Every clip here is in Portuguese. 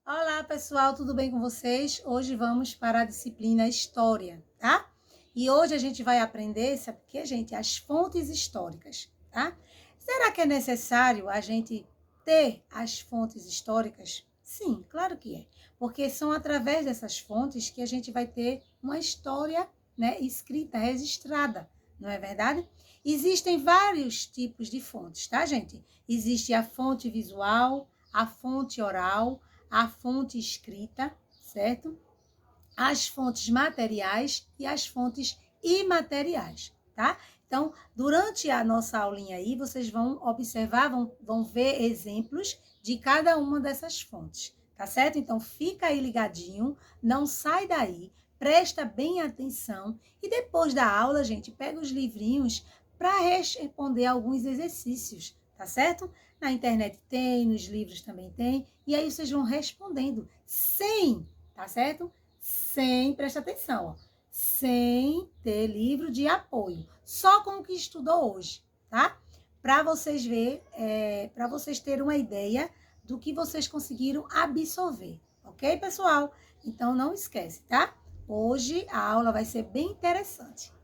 Olá, pessoal, tudo bem com vocês? Hoje vamos para a disciplina História, tá? E hoje a gente vai aprender, sabe o que, gente? As fontes históricas, tá? Será que é necessário a gente ter as fontes históricas? Sim, claro que é. Porque são através dessas fontes que a gente vai ter uma história, né, escrita, registrada, não é verdade? Existem vários tipos de fontes, tá, gente? Existe a fonte visual, a fonte oral, a fonte escrita, certo? As fontes materiais e as fontes imateriais, tá? Então, durante a nossa aulinha aí, vocês vão observar, vão ver exemplos de cada uma dessas fontes, tá certo? Então, fica aí ligadinho, não sai daí, presta bem atenção e depois da aula, gente, pega os livrinhos para responder alguns exercícios, tá certo? Na internet tem, nos livros também tem, e aí vocês vão respondendo sem, tá certo? Sem, presta atenção, ó, sem ter livro de apoio, só com o que estudou hoje, tá? Para vocês ver, para vocês terem uma ideia do que vocês conseguiram absorver, ok, pessoal? Então não esquece, tá? Hoje a aula vai ser bem interessante.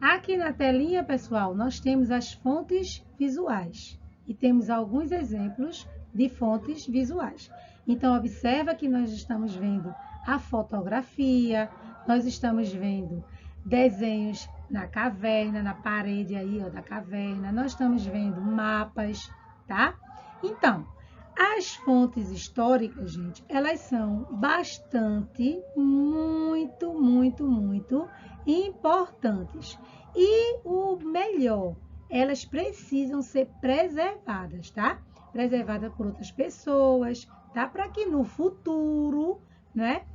Aqui na telinha, pessoal, nós temos as fontes visuais e temos alguns exemplos de fontes visuais. Então, observa que nós estamos vendo a fotografia, nós estamos vendo desenhos na caverna, na parede aí, ó, da caverna, nós estamos vendo mapas, tá? Então, as fontes históricas, gente, elas são bastante, muito importantes. E o melhor, elas precisam ser preservadas, tá? Preservadas por outras pessoas, tá? Para que no futuro, né,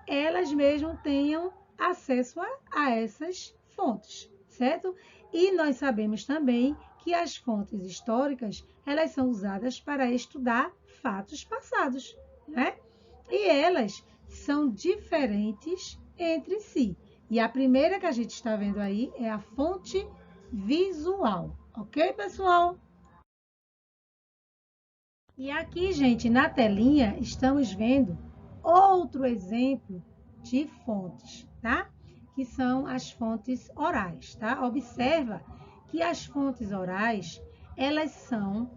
elas mesmo tenham acesso a essas fontes, certo? E nós sabemos também que as fontes históricas, elas são usadas para estudar fatos passados, né? E elas são diferentes entre si. E a primeira que a gente está vendo aí é a fonte visual, ok, pessoal? E aqui, gente, na telinha, estamos vendo outro exemplo de fontes, tá? Que são as fontes orais, tá? Observa que as fontes orais, elas são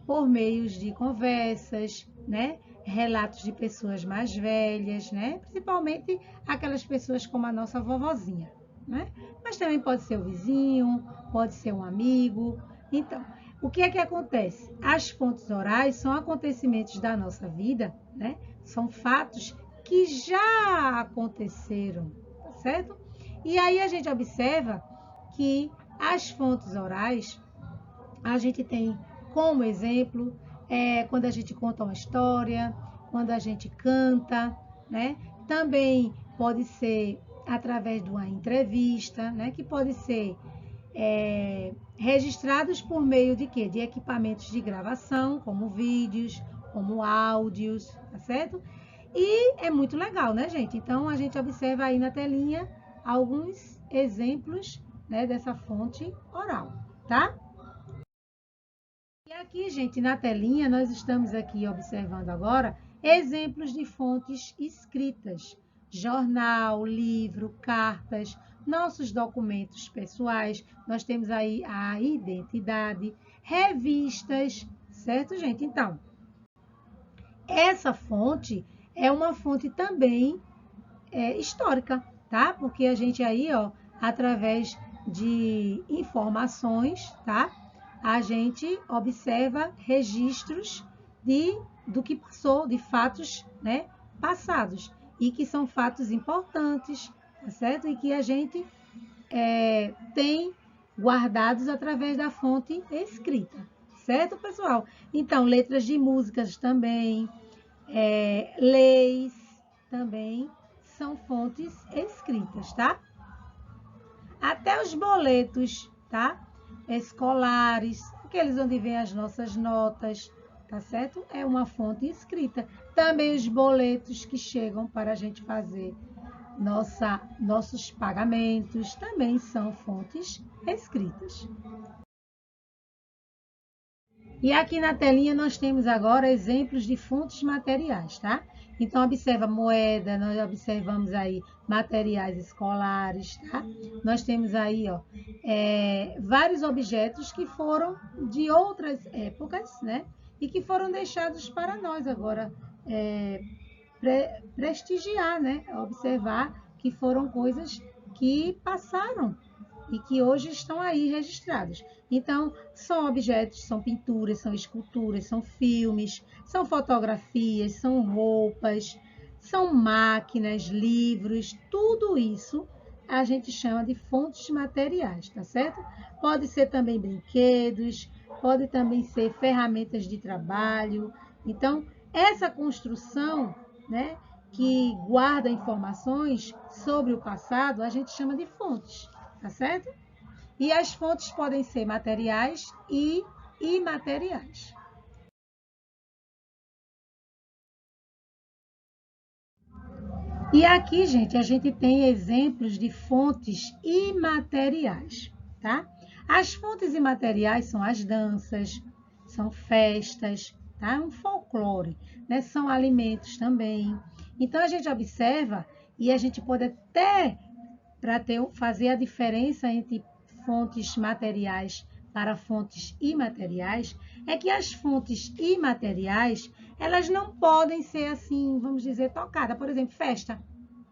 por meios de conversas, né? Relatos de pessoas mais velhas, né? Principalmente aquelas pessoas como a nossa vovozinha, né? Mas também pode ser o vizinho, pode ser um amigo. Então, o que é que acontece? As fontes orais são acontecimentos da nossa vida, né? São fatos que já aconteceram, tá certo? E aí a gente observa que as fontes orais, a gente tem como exemplo quando a gente conta uma história, quando a gente canta, né? Também pode ser através de uma entrevista, né? Que pode ser registrados por meio de quê? De equipamentos de gravação, como vídeos, como áudios, tá certo? E é muito legal, né, gente? Então, a gente observa aí na telinha alguns exemplos, né, dessa fonte oral, tá? E aqui, gente, na telinha, nós estamos aqui observando agora exemplos de fontes escritas. Jornal, livro, cartas, nossos documentos pessoais. Nós temos aí a identidade, revistas, certo, gente? Então, essa fonte é uma fonte também histórica, tá? Porque a gente aí, ó, através de informações, tá? A gente observa registros do que passou, de fatos, né, passados e que são fatos importantes, tá certo? E que a gente tem guardados através da fonte escrita, certo, pessoal? Então, letras de músicas também, leis também são fontes escritas, tá? Até os boletos, tá? Escolares, aqueles onde vem as nossas notas, tá certo? É uma fonte escrita. Também os boletos que chegam para a gente fazer nossos pagamentos também são fontes escritas. E aqui na telinha nós temos agora exemplos de fontes materiais, tá? Então, observa moeda, nós observamos aí materiais escolares, tá? Nós temos aí, ó, vários objetos que foram de outras épocas, né? E que foram deixados para nós agora prestigiar, né? Observar que foram coisas que passaram e que hoje estão aí registrados. Então, são objetos, são pinturas, são esculturas, são filmes, são fotografias, são roupas, são máquinas, livros, tudo isso a gente chama de fontes materiais, tá certo? Pode ser também brinquedos, pode também ser ferramentas de trabalho. Então, essa construção, né, que guarda informações sobre o passado, a gente chama de fontes, tá certo? E as fontes podem ser materiais e imateriais. E aqui, gente, a gente tem exemplos de fontes imateriais, tá? As fontes imateriais são as danças, são festas, tá? Um folclore, né? São alimentos também. Então, a gente observa e a gente pode até, para fazer a diferença entre fontes materiais para fontes imateriais, é que as fontes imateriais, elas não podem ser assim, vamos dizer, tocadas. Por exemplo, festa.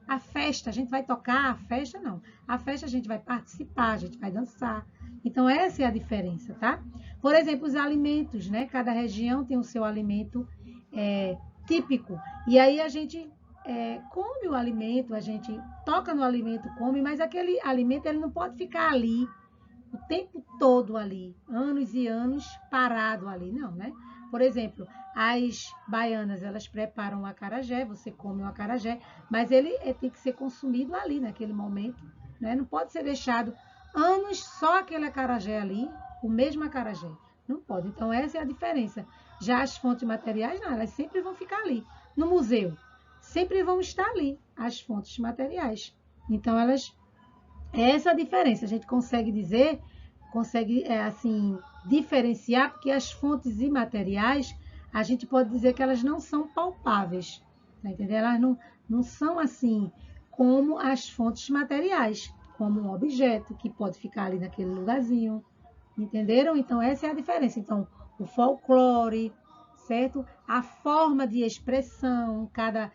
A festa, a gente vai tocar, a festa não. A festa a gente vai participar, a gente vai dançar. Então, essa é a diferença, tá? Por exemplo, os alimentos, né? Cada região tem o seu alimento típico. E aí a gente come o alimento, a gente toca no alimento, come, mas aquele alimento ele não pode ficar ali o tempo todo ali, anos e anos parado ali, não, né? Por exemplo, as baianas, elas preparam o acarajé, você come o acarajé, mas ele tem que ser consumido ali, naquele momento, né? Não pode ser deixado anos só aquele acarajé ali, o mesmo acarajé. Não pode. Então, essa é a diferença. Já as fontes materiais, não, elas sempre vão ficar ali. No museu, sempre vão estar ali as fontes materiais. Então, essa é a diferença. A gente consegue dizer, assim, diferenciar, porque as fontes imateriais, a gente pode dizer que elas não são palpáveis, tá entendendo? Elas não são assim como as fontes materiais, como um objeto que pode ficar ali naquele lugarzinho, entenderam? Então, essa é a diferença. Então, o folclore, certo? A forma de expressão, cada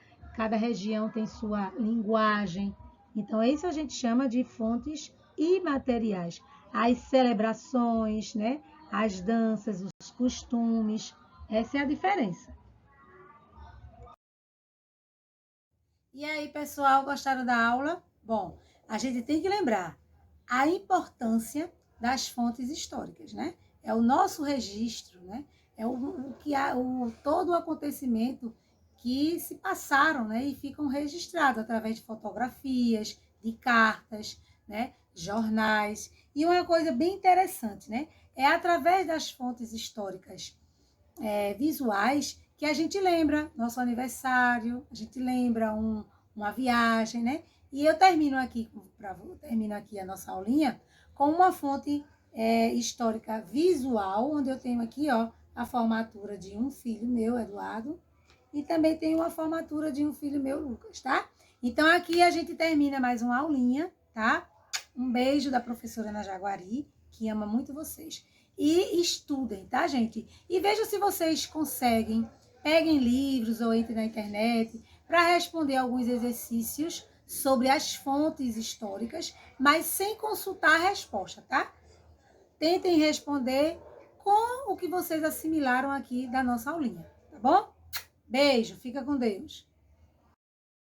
região tem sua linguagem. Então, isso a gente chama de fontes imateriais. As celebrações, né? As danças, os costumes, essa é a diferença. E aí, pessoal, gostaram da aula? Bom, a gente tem que lembrar a importância das fontes históricas, né? É o nosso registro, né? É todo o acontecimento que se passaram, né? E ficam registrados através de fotografias, de cartas, né? Jornais. E uma coisa bem interessante, né? É através das fontes históricas visuais que a gente lembra nosso aniversário, a gente lembra uma viagem, né? E eu termino aqui a nossa aulinha com uma fonte histórica visual, onde eu tenho aqui, ó, a formatura de um filho meu, Eduardo, e também tenho uma formatura de um filho meu, Lucas, tá? Então, aqui a gente termina mais uma aulinha, tá? Um beijo da professora Ana Jaguari, que ama muito vocês. E estudem, tá, gente? E vejam se vocês conseguem, peguem livros ou entrem na internet para responder alguns exercícios sobre as fontes históricas, mas sem consultar a resposta, tá? Tentem responder com o que vocês assimilaram aqui da nossa aulinha, tá bom? Beijo, fica com Deus.